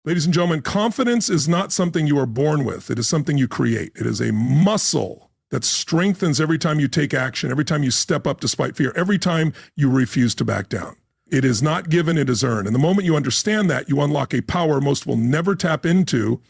Ladies and gentlemen, confidence is not something you are born with. It is something you create. It is a muscle that strengthens every time you take action, every time you step up despite fear, every time you refuse to back down. It is not given, it is earned. And the moment you understand that, you unlock a power most will never tap into.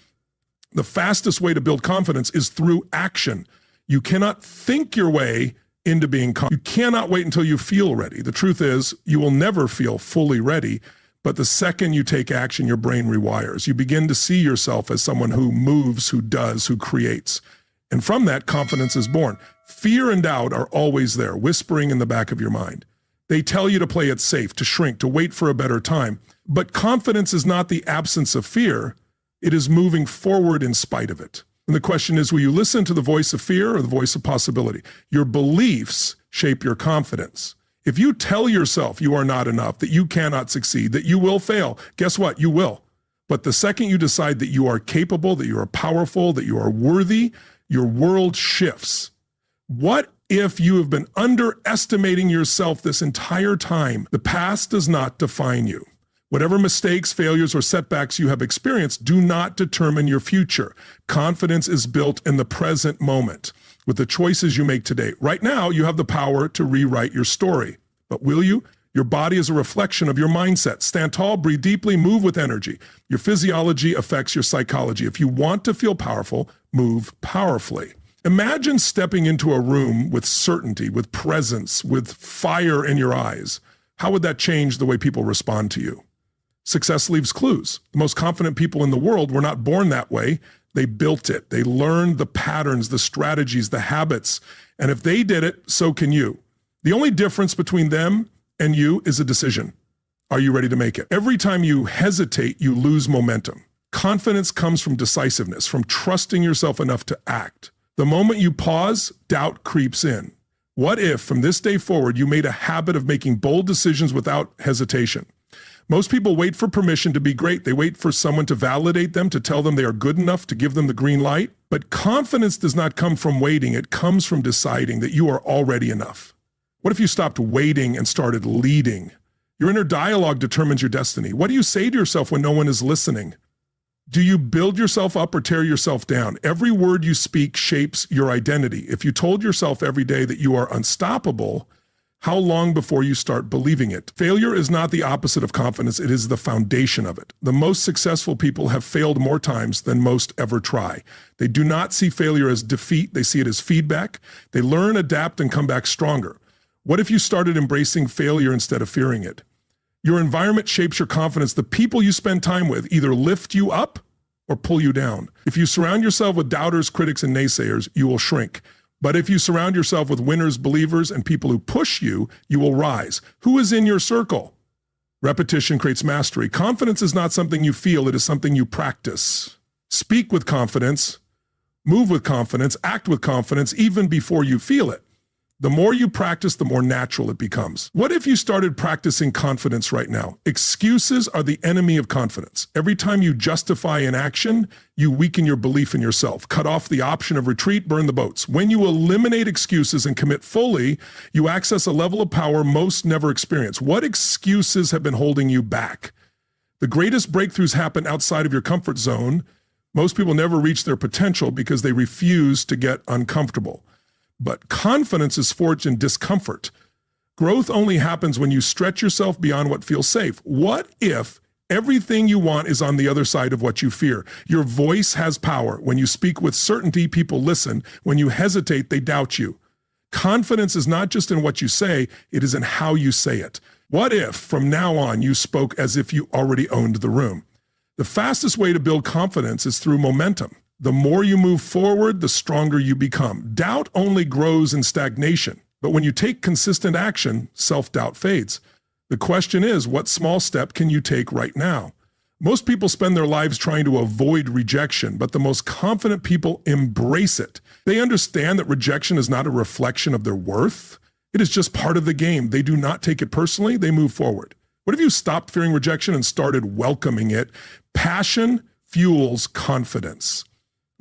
The fastest way to build confidence is through action. You cannot think your way into being confident. You cannot wait until you feel ready. The truth is, you will never feel fully ready. But the second you take action, your brain rewires. You begin to see yourself as someone who moves, who does, who creates. And from that, confidence is born. Fear and doubt are always there, whispering in the back of your mind. They tell you to play it safe, to shrink, to wait for a better time. But confidence is not the absence of fear. It is moving forward in spite of it. And the question is, will you listen to the voice of fear or the voice of possibility? Your beliefs shape your confidence. If you tell yourself you are not enough, that you cannot succeed, that you will fail, guess what? You will. But the second you decide that you are capable, that you are powerful, that you are worthy, your world shifts. What if you have been underestimating yourself this entire time? The past does not define you. Whatever mistakes, failures, or setbacks you have experienced do not determine your future. Confidence is built in the present moment with the choices you make today. Right now, you have the power to rewrite your story. But will you? Your body is a reflection of your mindset. Stand tall, breathe deeply, move with energy. Your physiology affects your psychology. If you want to feel powerful, move powerfully. Imagine stepping into a room with certainty, with presence, with fire in your eyes. How would that change the way people respond to you? Success leaves clues. The most confident people in the world were not born that way. They built it. They learned the patterns, the strategies, the habits. And if they did it, so can you. The only difference between them and you is a decision. Are you ready to make it? Every time you hesitate, you lose momentum. Confidence comes from decisiveness, from trusting yourself enough to act. The moment you pause, doubt creeps in. What if, from this day forward, you made a habit of making bold decisions without hesitation? Most people wait for permission to be great. They wait for someone to validate them, to tell them they are good enough, to give them the green light. But confidence does not come from waiting. It comes from deciding that you are already enough. What if you stopped waiting and started leading? Your inner dialogue determines your destiny. What do you say to yourself when no one is listening? Do you build yourself up or tear yourself down? Every word you speak shapes your identity. If you told yourself every day that you are unstoppable, how long before you start believing it? Failure is not the opposite of confidence. It is the foundation of it. The most successful people have failed more times than most ever try. They do not see failure as defeat. They see it as feedback. They learn, adapt, and come back stronger. What if you started embracing failure instead of fearing it? Your environment shapes your confidence. The people you spend time with either lift you up or pull you down. If you surround yourself with doubters, critics, and naysayers, you will shrink. But if you surround yourself with winners, believers, and people who push you, you will rise. Who is in your circle? Repetition creates mastery. Confidence is not something you feel, it is something you practice. Speak with confidence, move with confidence, act with confidence, even before you feel it. The more you practice, the more natural it becomes. What if you started practicing confidence right now? Excuses are the enemy of confidence. Every time you justify an action, you weaken your belief in yourself. Cut off the option of retreat, burn the boats. When you eliminate excuses and commit fully, you access a level of power most never experience. What excuses have been holding you back? The greatest breakthroughs happen outside of your comfort zone. Most people never reach their potential because they refuse to get uncomfortable. But confidence is forged in discomfort. Growth only happens when you stretch yourself beyond what feels safe. What if everything you want is on the other side of what you fear? Your voice has power. When you speak with certainty, people listen. When you hesitate, they doubt you. Confidence is not just in what you say, it is in how you say it. What if from now on you spoke as if you already owned the room? The fastest way to build confidence is through momentum. The more you move forward, the stronger you become. Doubt only grows in stagnation, but when you take consistent action, self-doubt fades. The question is, what small step can you take right now? Most people spend their lives trying to avoid rejection, but the most confident people embrace it. They understand that rejection is not a reflection of their worth. It is just part of the game. They do not take it personally, they move forward. What if you stopped fearing rejection and started welcoming it? Passion fuels confidence.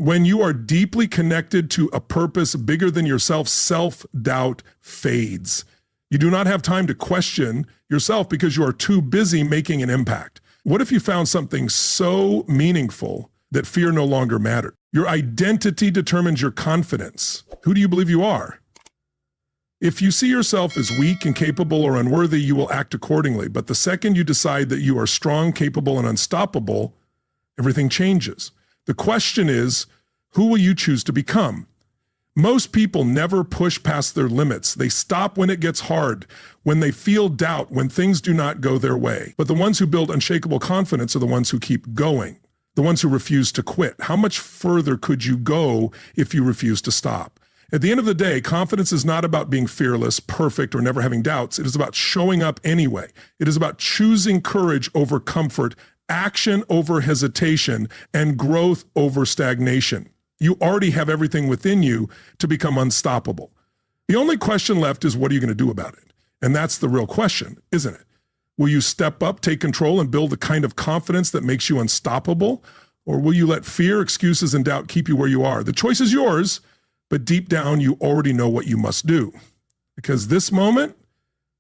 When you are deeply connected to a purpose bigger than yourself, self-doubt fades. You do not have time to question yourself because you are too busy making an impact. What if you found something so meaningful that fear no longer mattered? Your identity determines your confidence. Who do you believe you are? If you see yourself as weak, incapable, or unworthy, you will act accordingly. But the second you decide that you are strong, capable, and unstoppable, everything changes. The question is, who will you choose to become? Most people never push past their limits. They stop when it gets hard, when they feel doubt, when things do not go their way. But the ones who build unshakable confidence are the ones who keep going, the ones who refuse to quit. How much further could you go if you refuse to stop? At the end of the day, confidence is not about being fearless, perfect, or never having doubts. It is about showing up anyway. It is about choosing courage over comfort, action over hesitation, and growth over stagnation. You already have everything within you to become unstoppable. The only question left is, what are you going to do about it? And that's the real question, isn't it? Will you step up, take control, and build the kind of confidence that makes you unstoppable? Or will you let fear, excuses, and doubt keep you where you are? The choice is yours, but deep down, you already know what you must do. Because this moment,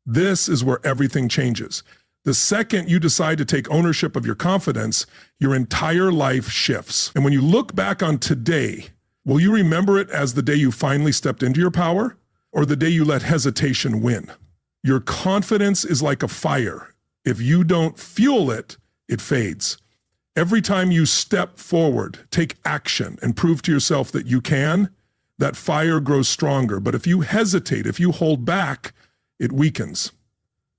this is where everything changes. The second you decide to take ownership of your confidence, your entire life shifts. And when you look back on today, will you remember it as the day you finally stepped into your power, or the day you let hesitation win? Your confidence is like a fire. If you don't fuel it, it fades. Every time you step forward, take action, and prove to yourself that you can, that fire grows stronger. But if you hesitate, if you hold back, it weakens.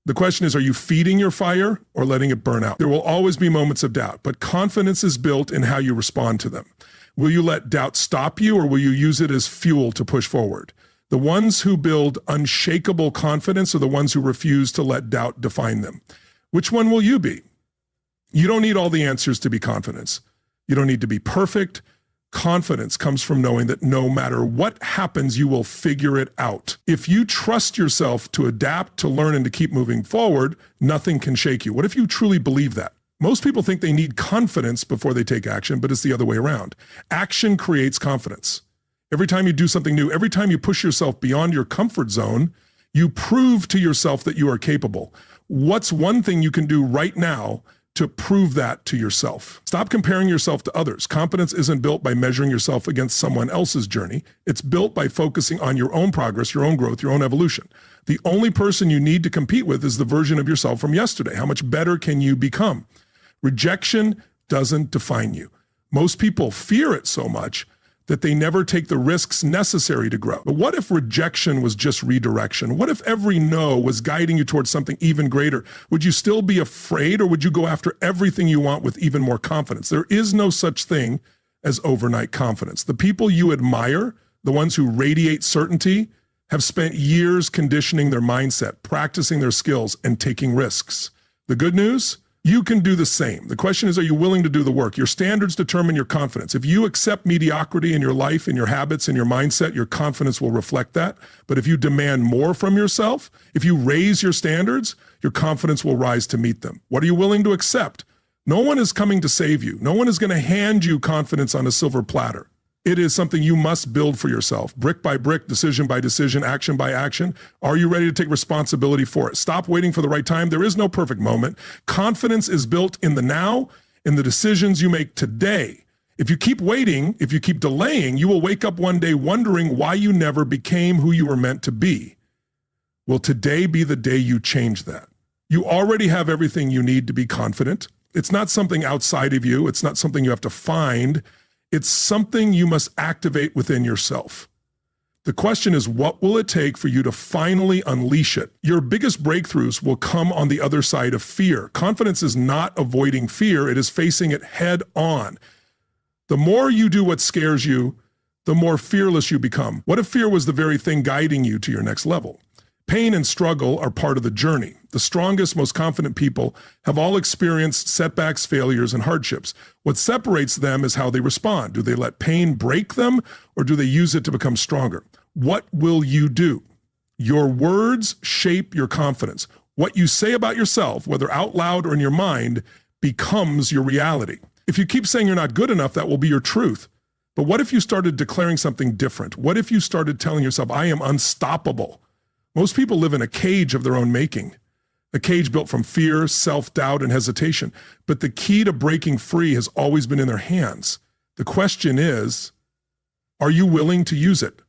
The question is, are you feeding your fire or letting it burn out? There will always be moments of doubt, but confidence is built in how you respond to them. Will you let doubt stop you, or will you use it as fuel to push forward? The ones who build unshakable confidence are the ones who refuse to let doubt define them. Which one will you be? You don't need all the answers to be confident. You don't need to be perfect. Confidence comes from knowing that no matter what happens, you will figure it out. If you trust yourself to adapt, to learn, and to keep moving forward, nothing can shake you. What if you truly believe that? Most people think they need confidence before they take action, but it's the other way around. Action creates confidence. Every time you do something new, every time you push yourself beyond your comfort zone, you prove to yourself that you are capable. What's one thing you can do right now to prove that to yourself? Stop comparing yourself to others. Confidence isn't built by measuring yourself against someone else's journey. It's built by focusing on your own progress, your own growth, your own evolution. The only person you need to compete with is the version of yourself from yesterday. How much better can you become? Rejection doesn't define you. Most people fear it so much that they never take the risks necessary to grow. But what if rejection was just redirection? What if every no was guiding you towards something even greater? Would you still be afraid, or would you go after everything you want with even more confidence? There is no such thing as overnight confidence. The people you admire, the ones who radiate certainty, have spent years conditioning their mindset, practicing their skills, and taking risks. The good news? You can do the same. The question is, are you willing to do the work? Your standards determine your confidence. If you accept mediocrity in your life, in your habits, in your mindset, your confidence will reflect that. But if you demand more from yourself, if you raise your standards, your confidence will rise to meet them. What are you willing to accept? No one is coming to save you. No one is going to hand you confidence on a silver platter. It is something you must build for yourself, brick by brick, decision by decision, action by action. Are you ready to take responsibility for it? Stop waiting for the right time. There is no perfect moment. Confidence is built in the now, in the decisions you make today. If you keep waiting, if you keep delaying, you will wake up one day wondering why you never became who you were meant to be. Will today be the day you change that? You already have everything you need to be confident. It's not something outside of you. It's not something you have to find. It's something you must activate within yourself. The question is, what will it take for you to finally unleash it? Your biggest breakthroughs will come on the other side of fear. Confidence is not avoiding fear. It is facing it head on. The more you do what scares you, the more fearless you become. What if fear was the very thing guiding you to your next level? Pain and struggle are part of the journey. The strongest, most confident people have all experienced setbacks, failures, and hardships. What separates them is how they respond. Do they let pain break them, or do they use it to become stronger? What will you do? Your words shape your confidence. What you say about yourself, whether out loud or in your mind, becomes your reality. If you keep saying you're not good enough, that will be your truth. But what if you started declaring something different? What if you started telling yourself, I am unstoppable? Most people live in a cage of their own making. a cage built from fear, self-doubt, and hesitation. But the key to breaking free has always been in their hands. The question is, are you willing to use it?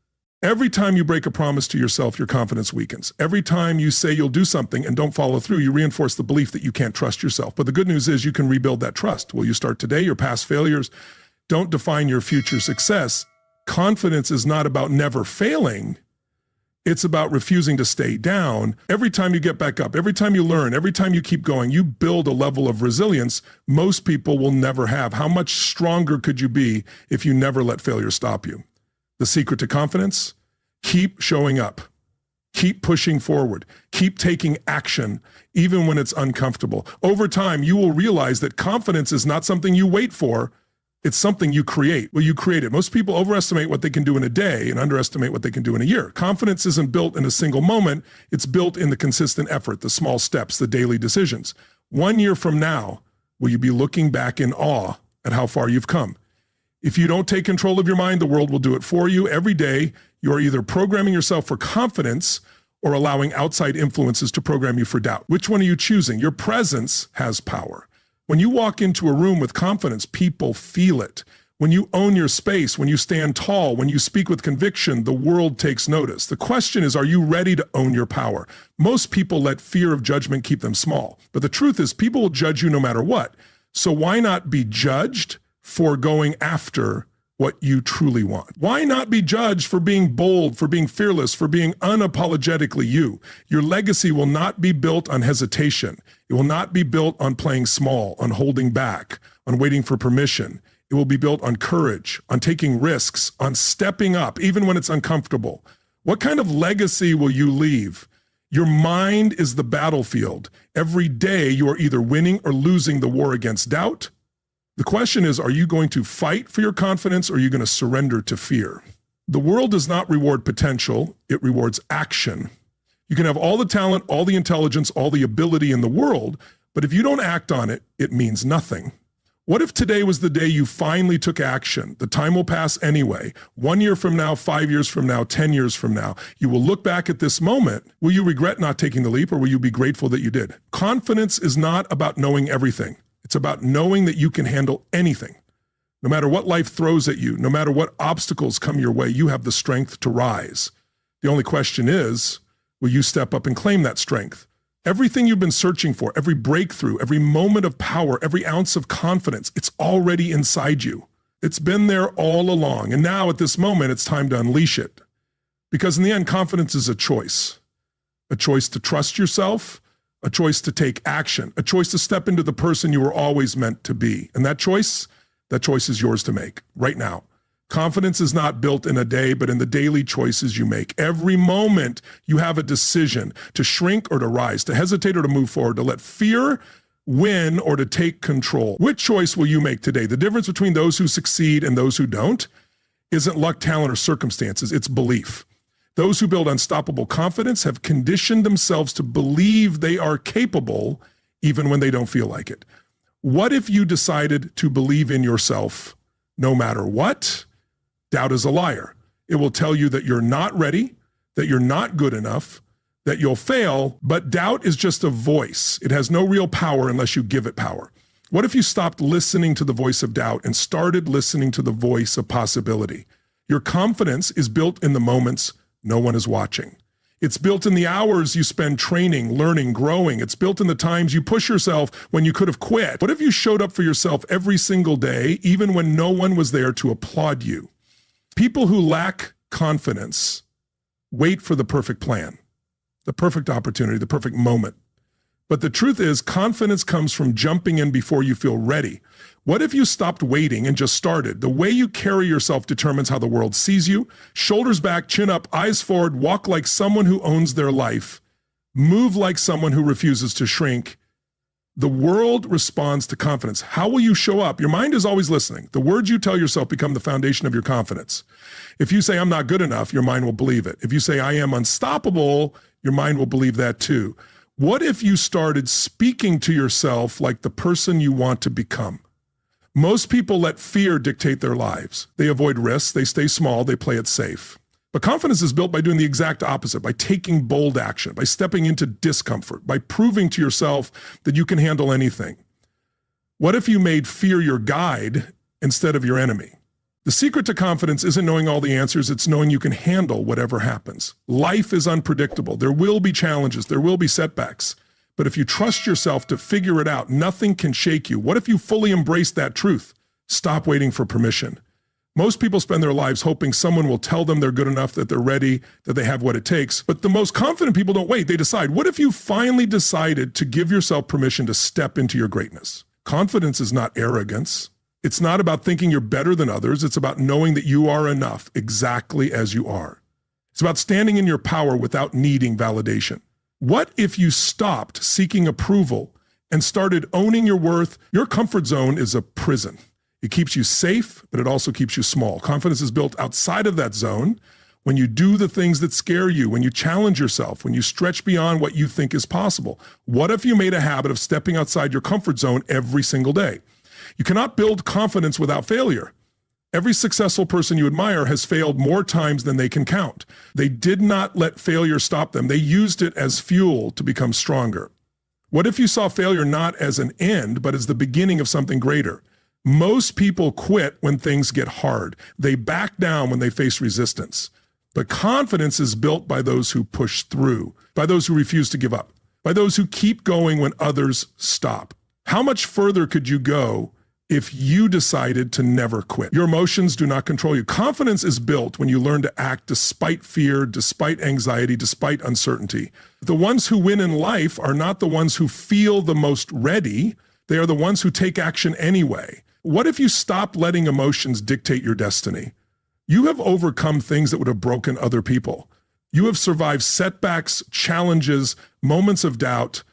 Every time you break a promise to yourself, your confidence weakens. Every time you say you'll do something and don't follow through, you reinforce the belief that you can't trust yourself. But the good news is you can rebuild that trust. Will you start today? Your past failures don't define your future success. Confidence is not about never failing. It's about refusing to stay down. Every time you get back up, every time you learn, every time you keep going, you build a level of resilience most people will never have. How much stronger could you be if you never let failure stop you? The secret to confidence? Keep showing up. Keep pushing forward. Keep taking action, even when it's uncomfortable. Over time, you will realize that confidence is not something you wait for. It's something you create. Well, you create it. Most people overestimate what they can do in a day and underestimate what they can do in a year. Confidence isn't built in a single moment. It's built in the consistent effort, the small steps, the daily decisions. 1 year from now, will you be looking back in awe at how far you've come? If you don't take control of your mind, the world will do it for you. Every day, you are either programming yourself for confidence or allowing outside influences to program you for doubt. Which one are you choosing? Your presence has power. When you walk into a room with confidence, people feel it. When you own your space, when you stand tall, when you speak with conviction, the world takes notice. The question is, are you ready to own your power? Most people let fear of judgment keep them small. But the truth is, people will judge you no matter what. So why not be judged for going after what you truly want? Why not be judged for being bold, for being fearless, for being unapologetically you? Your legacy will not be built on hesitation. It will not be built on playing small, on holding back, on waiting for permission. It will be built on courage, on taking risks, on stepping up, even when it's uncomfortable. What kind of legacy will you leave? Your mind is the battlefield. Every day you are either winning or losing the war against doubt. The question is, are you going to fight for your confidence or are you going to surrender to fear? The world does not reward potential, it rewards action. You can have all the talent, all the intelligence, all the ability in the world, but if you don't act on it, it means nothing. What if today was the day you finally took action? The time will pass anyway. 1 year from now, 5 years from now, 10 years from now, you will look back at this moment. Will you regret not taking the leap or will you be grateful that you did? Confidence is not about knowing everything. It's about knowing that you can handle anything. No matter what life throws at you, no matter what obstacles come your way, you have the strength to rise. The only question is, will you step up and claim that strength? Everything you've been searching for, every breakthrough, every moment of power, every ounce of confidence, it's already inside you. It's been there all along. And now at this moment, it's time to unleash it. Because in the end, confidence is a choice to trust yourself, a choice to take action, a choice to step into the person you were always meant to be. And that choice is yours to make right now. Confidence is not built in a day, but in the daily choices you make. Every moment you have a decision to shrink or to rise, to hesitate or to move forward, to let fear win or to take control. Which choice will you make today? The difference between those who succeed and those who don't isn't luck, talent, or circumstances, it's belief. Those who build unstoppable confidence have conditioned themselves to believe they are capable even when they don't feel like it. What if you decided to believe in yourself no matter what? Doubt is a liar. It will tell you that you're not ready, that you're not good enough, that you'll fail, but doubt is just a voice. It has no real power unless you give it power. What if you stopped listening to the voice of doubt and started listening to the voice of possibility? Your confidence is built in the moments no one is watching. It's built in the hours you spend training, learning, growing. It's built in the times you push yourself when you could have quit. What if you showed up for yourself every single day, even when no one was there to applaud you? People who lack confidence wait for the perfect plan, the perfect opportunity, the perfect moment. But the truth is, confidence comes from jumping in before you feel ready. What if you stopped waiting and just started? The way you carry yourself determines how the world sees you. Shoulders back, chin up, eyes forward, walk like someone who owns their life. Move like someone who refuses to shrink. The world responds to confidence. How will you show up? Your mind is always listening. The words you tell yourself become the foundation of your confidence. If you say, I'm not good enough, your mind will believe it. If you say, I am unstoppable, your mind will believe that too. What if you started speaking to yourself like the person you want to become? Most people let fear dictate their lives. They avoid risks, they stay small, they play it safe. But confidence is built by doing the exact opposite, by taking bold action, by stepping into discomfort, by proving to yourself that you can handle anything. What if you made fear your guide instead of your enemy? The secret to confidence isn't knowing all the answers, it's knowing you can handle whatever happens. Life is unpredictable. There will be challenges, there will be setbacks. But if you trust yourself to figure it out, nothing can shake you. What if you fully embrace that truth? Stop waiting for permission. Most people spend their lives hoping someone will tell them they're good enough, that they're ready, that they have what it takes. But the most confident people don't wait, they decide. What if you finally decided to give yourself permission to step into your greatness? Confidence is not arrogance. It's not about thinking you're better than others. It's about knowing that you are enough exactly as you are. It's about standing in your power without needing validation. What if you stopped seeking approval and started owning your worth? Your comfort zone is a prison. It keeps you safe, but it also keeps you small. Confidence is built outside of that zone when you do the things that scare you, when you challenge yourself, when you stretch beyond what you think is possible. What if you made a habit of stepping outside your comfort zone every single day? You cannot build confidence without failure. Every successful person you admire has failed more times than they can count. They did not let failure stop them. They used it as fuel to become stronger. What if you saw failure not as an end, but as the beginning of something greater? Most people quit when things get hard. They back down when they face resistance. But confidence is built by those who push through, by those who refuse to give up, by those who keep going when others stop. How much further could you go if you decided to never quit? Your emotions do not control you. Confidence is built when you learn to act despite fear, despite anxiety, despite uncertainty. The ones who win in life are not the ones who feel the most ready. They are the ones who take action anyway. What if you stop letting emotions dictate your destiny? You have overcome things that would have broken other people. You have survived setbacks, challenges, moments of doubt,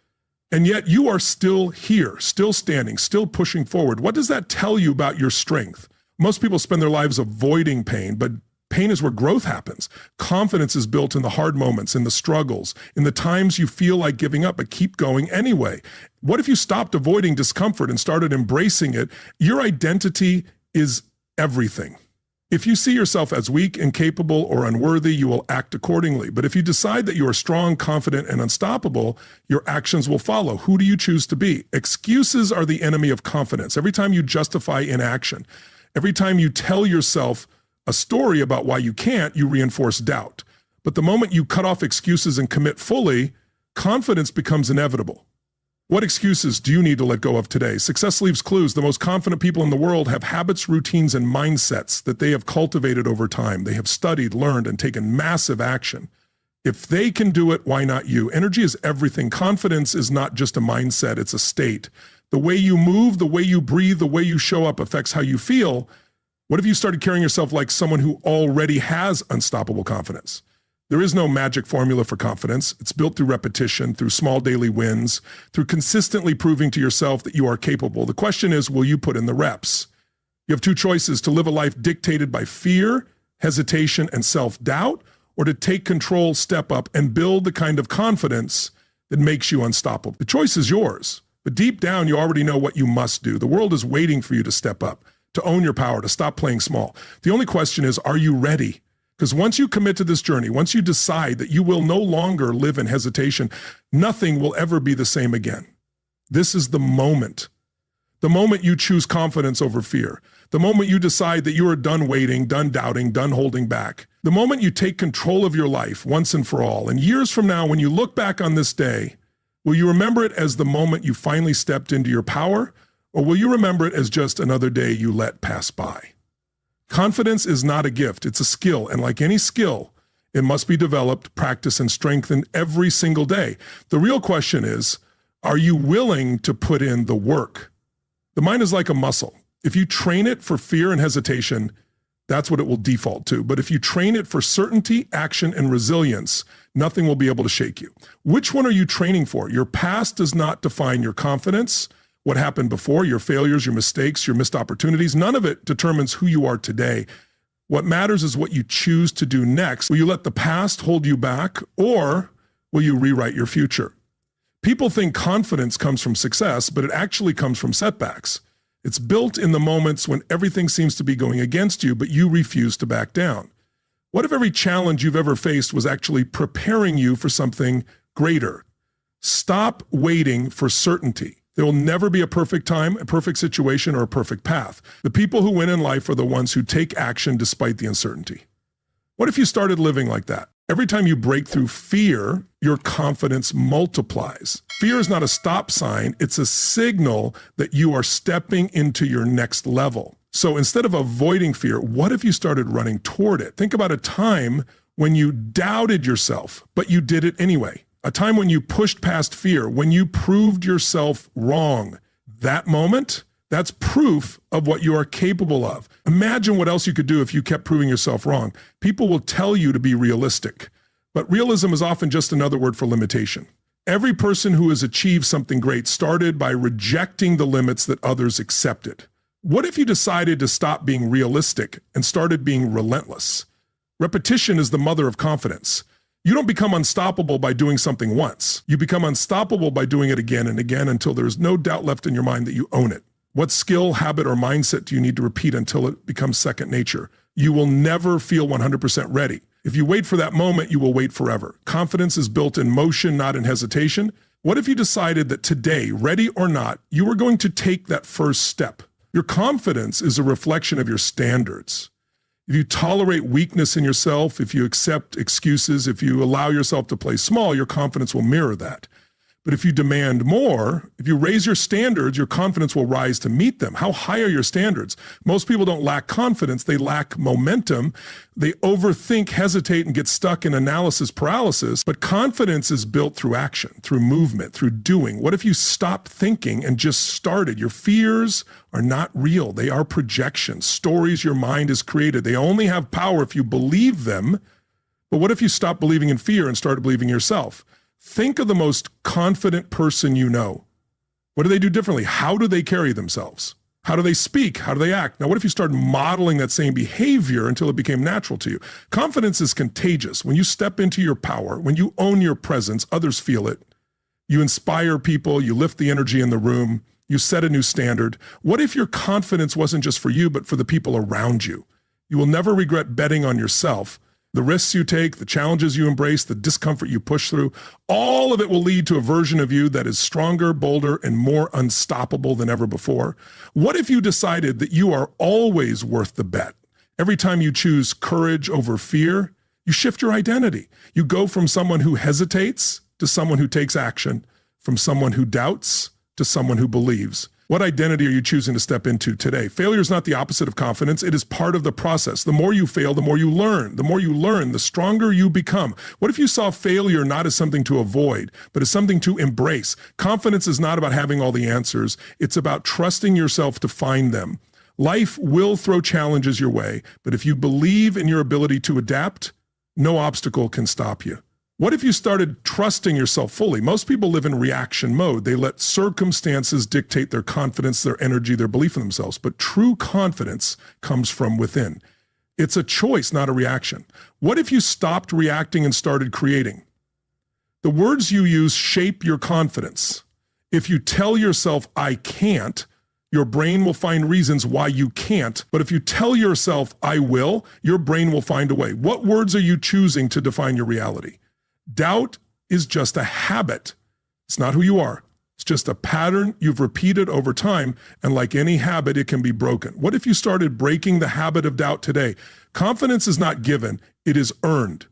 and yet you are still here, still standing, still pushing forward. What does that tell you about your strength? Most people spend their lives avoiding pain, but pain is where growth happens. Confidence is built in the hard moments, in the struggles, in the times you feel like giving up, but keep going anyway. What if you stopped avoiding discomfort and started embracing it? Your identity is everything. If you see yourself as weak, incapable, or unworthy, you will act accordingly. But if you decide that you are strong, confident, and unstoppable, your actions will follow. Who do you choose to be? Excuses are the enemy of confidence. Every time you justify inaction, every time you tell yourself a story about why you can't, you reinforce doubt. But the moment you cut off excuses and commit fully, confidence becomes inevitable. What excuses do you need to let go of today? Success leaves clues. The most confident people in the world have habits, routines, and mindsets that they have cultivated over time. They have studied, learned, and taken massive action. If they can do it, why not you? Energy is everything. Confidence is not just a mindset, it's a state. The way you move, the way you breathe, the way you show up affects how you feel. What if you started carrying yourself like someone who already has unstoppable confidence? There is no magic formula for confidence. It's built through repetition, through small daily wins, through consistently proving to yourself that you are capable. The question is, will you put in the reps? You have two choices: to live a life dictated by fear, hesitation, and self-doubt, or to take control, step up, and build the kind of confidence that makes you unstoppable. The choice is yours, but deep down, you already know what you must do. The world is waiting for you to step up, to own your power, to stop playing small. The only question is, are you ready? Because once you commit to this journey, once you decide that you will no longer live in hesitation, nothing will ever be the same again. This is the moment you choose confidence over fear, the moment you decide that you are done waiting, done doubting, done holding back, the moment you take control of your life once and for all. And years from now, when you look back on this day, will you remember it as the moment you finally stepped into your power, or will you remember it as just another day you let pass by? Confidence is not a gift, it's a skill, and like any skill, it must be developed, practiced, and strengthened every single day. The real question is, are you willing to put in the work? The mind is like a muscle. If you train it for fear and hesitation, that's what it will default to. But if you train it for certainty, action, and resilience, nothing will be able to shake you. Which one are you training for? Your past does not define your confidence. What happened before, your failures, your mistakes, your missed opportunities, none of it determines who you are today. What matters is what you choose to do next. Will you let the past hold you back, or will you rewrite your future? People think confidence comes from success, but it actually comes from setbacks. It's built in the moments when everything seems to be going against you, but you refuse to back down. What if every challenge you've ever faced was actually preparing you for something greater? Stop waiting for certainty. There will never be a perfect time, a perfect situation, or a perfect path. The people who win in life are the ones who take action despite the uncertainty. What if you started living like that? Every time you break through fear, your confidence multiplies. Fear is not a stop sign, it's a signal that you are stepping into your next level. So instead of avoiding fear, what if you started running toward it? Think about a time when you doubted yourself, but you did it anyway. A time when you pushed past fear, when you proved yourself wrong. That moment, that's proof of what you are capable of. Imagine what else you could do if you kept proving yourself wrong. People will tell you to be realistic, but realism is often just another word for limitation. Every person who has achieved something great started by rejecting the limits that others accepted. What if you decided to stop being realistic and started being relentless? Repetition is the mother of confidence. You don't become unstoppable by doing something once. You become unstoppable by doing it again and again until there's no doubt left in your mind that you own it. What skill, habit, or mindset do you need to repeat until it becomes second nature? You will never feel 100% ready. If you wait for that moment, you will wait forever. Confidence is built in motion, not in hesitation. What if you decided that today, ready or not, you were going to take that first step? Your confidence is a reflection of your standards. If you tolerate weakness in yourself, if you accept excuses, if you allow yourself to play small, your confidence will mirror that. But if you demand more, if you raise your standards, your confidence will rise to meet them. How high are your standards? Most people don't lack confidence, they lack momentum. They overthink, hesitate, and get stuck in analysis paralysis. But confidence is built through action, through movement, through doing. What if you stopped thinking and just started? Your fears are not real. They are projections, stories your mind has created. They only have power if you believe them. But what if you stopped believing in fear and started believing in yourself? Think of the most confident person you know. What do they do differently? How do they carry themselves? How do they speak? How do they act? Now, what if you started modeling that same behavior until it became natural to you? Confidence is contagious. When you step into your power, when you own your presence, others feel it. You inspire people, you lift the energy in the room, you set a new standard. What if your confidence wasn't just for you, but for the people around you? You will never regret betting on yourself. The risks you take, the challenges you embrace, the discomfort you push through, all of it will lead to a version of you that is stronger, bolder, and more unstoppable than ever before. What if you decided that you are always worth the bet? Every time you choose courage over fear, you shift your identity. You go from someone who hesitates to someone who takes action, from someone who doubts to someone who believes. What identity are you choosing to step into today? Failure is not the opposite of confidence. It is part of the process. The more you fail, the more you learn. The more you learn, the stronger you become. What if you saw failure not as something to avoid, but as something to embrace? Confidence is not about having all the answers. It's about trusting yourself to find them. Life will throw challenges your way, but if you believe in your ability to adapt, no obstacle can stop you. What if you started trusting yourself fully? Most people live in reaction mode. They let circumstances dictate their confidence, their energy, their belief in themselves. But true confidence comes from within. It's a choice, not a reaction. What if you stopped reacting and started creating? The words you use shape your confidence. If you tell yourself, I can't, your brain will find reasons why you can't. But if you tell yourself, I will, your brain will find a way. What words are you choosing to define your reality? Doubt is just a habit. It's not who you are. It's just a pattern you've repeated over time, and like any habit, it can be broken. What if you started breaking the habit of doubt today? Confidence is not given, it is earned.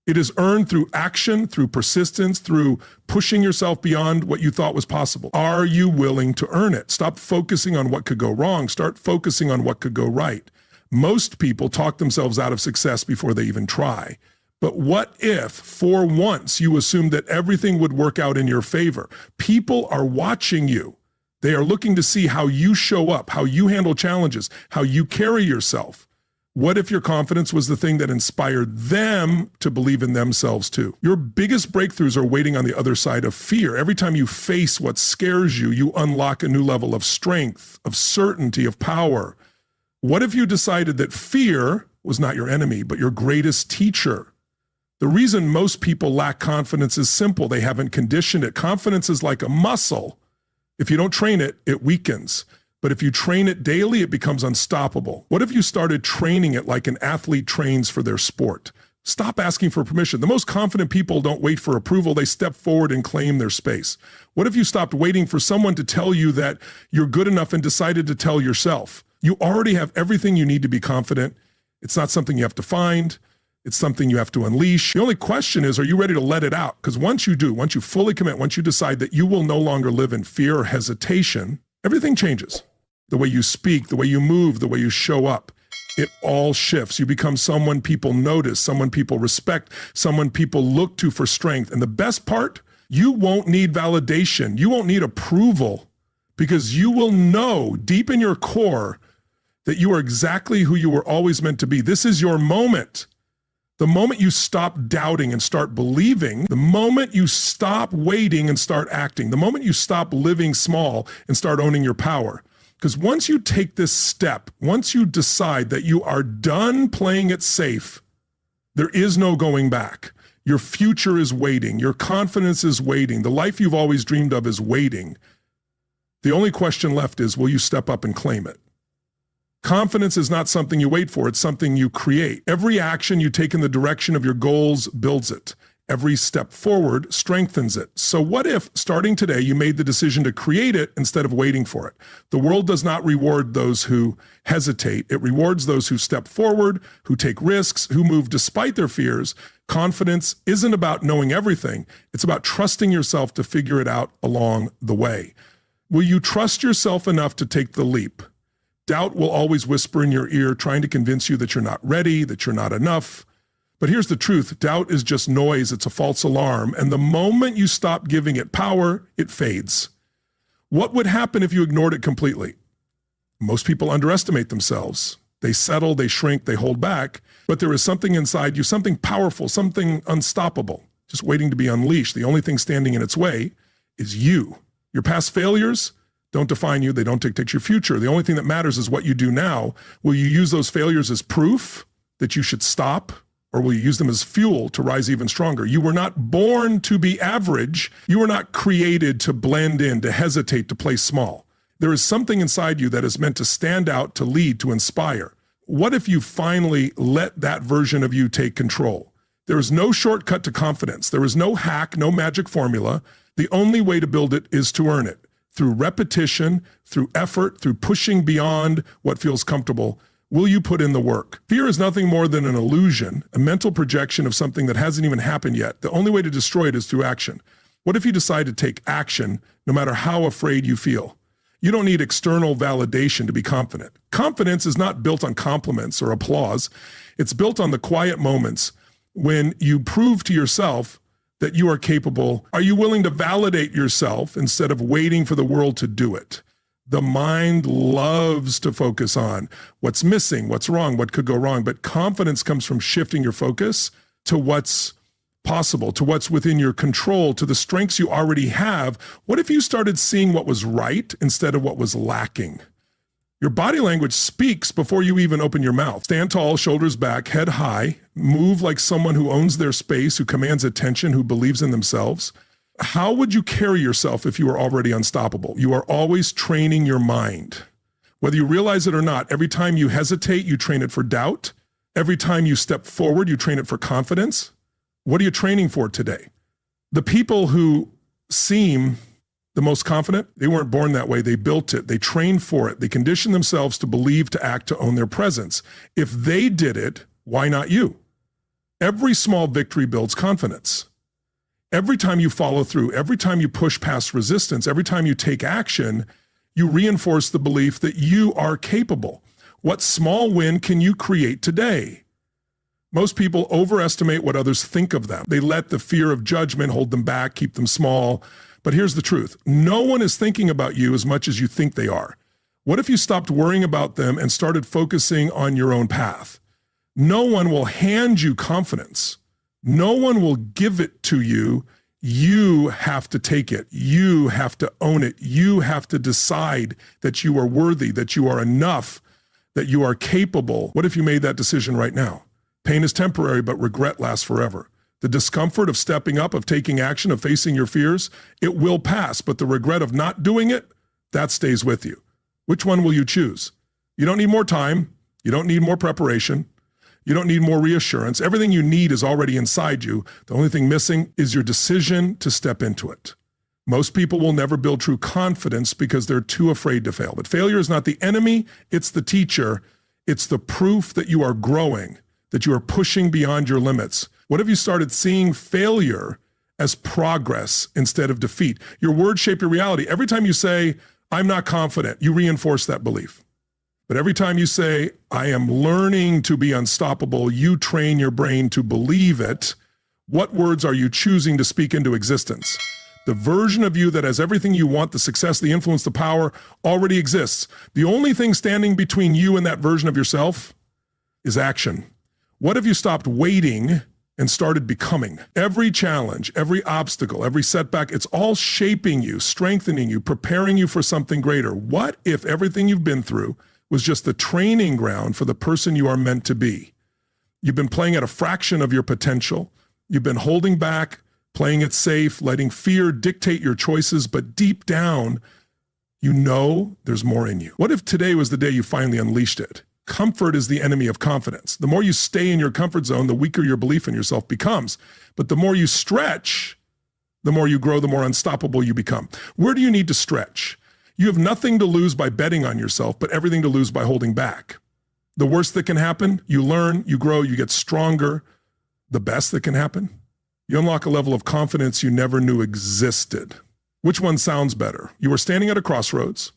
It is earned through action, through persistence, through pushing yourself beyond what you thought was possible. Are you willing to earn it? Stop focusing on what could go wrong. Start focusing on what could go right. Most people talk themselves out of success before they even try. But what if, for once, you assumed that everything would work out in your favor? People are watching you. They are looking to see how you show up, how you handle challenges, how you carry yourself. What if your confidence was the thing that inspired them to believe in themselves too? Your biggest breakthroughs are waiting on the other side of fear. Every time you face what scares you, you unlock a new level of strength, of certainty, of power. What if you decided that fear was not your enemy, but your greatest teacher? The reason most people lack confidence is simple. They haven't conditioned it. Confidence is like a muscle. If you don't train it, it weakens. But if you train it daily, it becomes unstoppable. What if you started training it like an athlete trains for their sport? Stop asking for permission. The most confident people don't wait for approval. They step forward and claim their space. What if you stopped waiting for someone to tell you that you're good enough and decided to tell yourself? You already have everything you need to be confident. It's not something you have to find. It's something you have to unleash. The only question is, are you ready to let it out? Because once you do, once you fully commit, once you decide that you will no longer live in fear or hesitation, everything changes. The way you speak, the way you move, the way you show up, it all shifts. You become someone people notice, someone people respect, someone people look to for strength. And the best part, you won't need validation. You won't need approval, because you will know deep in your core that you are exactly who you were always meant to be. This is your moment. The moment you stop doubting and start believing, the moment you stop waiting and start acting, the moment you stop living small and start owning your power. Because once you take this step, once you decide that you are done playing it safe, there is no going back. Your future is waiting. Your confidence is waiting. The life you've always dreamed of is waiting. The only question left is, will you step up and claim it? Confidence is not something you wait for. It's something you create. Every action you take in the direction of your goals builds it. Every step forward strengthens it. So what if, starting today, you made the decision to create it instead of waiting for it? The world does not reward those who hesitate. It rewards those who step forward, who take risks, who move despite their fears. Confidence isn't about knowing everything. It's about trusting yourself to figure it out along the way. Will you trust yourself enough to take the leap? Doubt will always whisper in your ear, trying to convince you that you're not ready, that you're not enough. But here's the truth. Doubt is just noise. It's a false alarm. And the moment you stop giving it power, it fades. What would happen if you ignored it completely? Most people underestimate themselves. They settle, they shrink, they hold back. But there is something inside you, something powerful, something unstoppable, just waiting to be unleashed. The only thing standing in its way is you. Your past failures don't define you. They don't dictate your future. The only thing that matters is what you do now. Will you use those failures as proof that you should stop? Or will you use them as fuel to rise even stronger? You were not born to be average. You were not created to blend in, to hesitate, to play small. There is something inside you that is meant to stand out, to lead, to inspire. What if you finally let that version of you take control? There is no shortcut to confidence. There is no hack, no magic formula. The only way to build it is to earn it. Through repetition, through effort, through pushing beyond what feels comfortable. Will you put in the work? Fear is nothing more than an illusion, a mental projection of something that hasn't even happened yet. The only way to destroy it is through action. What if you decide to take action no matter how afraid you feel? You don't need external validation to be confident. Confidence is not built on compliments or applause. It's built on the quiet moments when you prove to yourself that you are capable. Are you willing to validate yourself instead of waiting for the world to do it? The mind loves to focus on what's missing, what's wrong, what could go wrong. But confidence comes from shifting your focus to what's possible, to what's within your control, to the strengths you already have. What if you started seeing what was right instead of what was lacking? Your body language speaks before you even open your mouth. Stand tall, shoulders back, head high, move like someone who owns their space, who commands attention, who believes in themselves. How would you carry yourself if you were already unstoppable? You are always training your mind. Whether you realize it or not, every time you hesitate, you train it for doubt. Every time you step forward, you train it for confidence. What are you training for today? The people who seem the most confident, they weren't born that way. They built it. They trained for it. They conditioned themselves to believe, to act, to own their presence. If they did it, why not you? Every small victory builds confidence. Every time you follow through, every time you push past resistance, every time you take action, you reinforce the belief that you are capable. What small win can you create today? Most people overestimate what others think of them. They let the fear of judgment hold them back, keep them small. But here's the truth. No one is thinking about you as much as you think they are. What if you stopped worrying about them and started focusing on your own path? No one will hand you confidence. No one will give it to you. You have to take it. You have to own it. You have to decide that you are worthy, that you are enough, that you are capable. What if you made that decision right now? Pain is temporary, but regret lasts forever. The discomfort of stepping up, of taking action, of facing your fears, it will pass, but the regret of not doing it, that stays with you. Which one will you choose? You don't need more time. You don't need more preparation. You don't need more reassurance. Everything you need is already inside you. The only thing missing is your decision to step into it. Most people will never build true confidence because they're too afraid to fail. But failure is not the enemy, it's the teacher. It's the proof that you are growing, that you are pushing beyond your limits. What if you started seeing failure as progress instead of defeat? Your words shape your reality. Every time you say, I'm not confident, you reinforce that belief. But every time you say, I am learning to be unstoppable, you train your brain to believe it. What words are you choosing to speak into existence? The version of you that has everything you want, the success, the influence, the power, already exists. The only thing standing between you and that version of yourself is action. What if you stopped waiting and started becoming? Every challenge, every obstacle, every setback, it's all shaping you, strengthening you, preparing you for something greater. What if everything you've been through was just the training ground for the person you are meant to be? You've been playing at a fraction of your potential. You've been holding back, playing it safe, letting fear dictate your choices, but deep down, you know there's more in you. What if today was the day you finally unleashed it? Comfort is the enemy of confidence. The more you stay in your comfort zone, the weaker your belief in yourself becomes. But the more you stretch, the more you grow, the more unstoppable you become. Where do you need to stretch? You have nothing to lose by betting on yourself, but everything to lose by holding back. The worst that can happen, you learn, you grow, you get stronger. The best that can happen, you unlock a level of confidence you never knew existed. Which one sounds better? You are standing at a crossroads.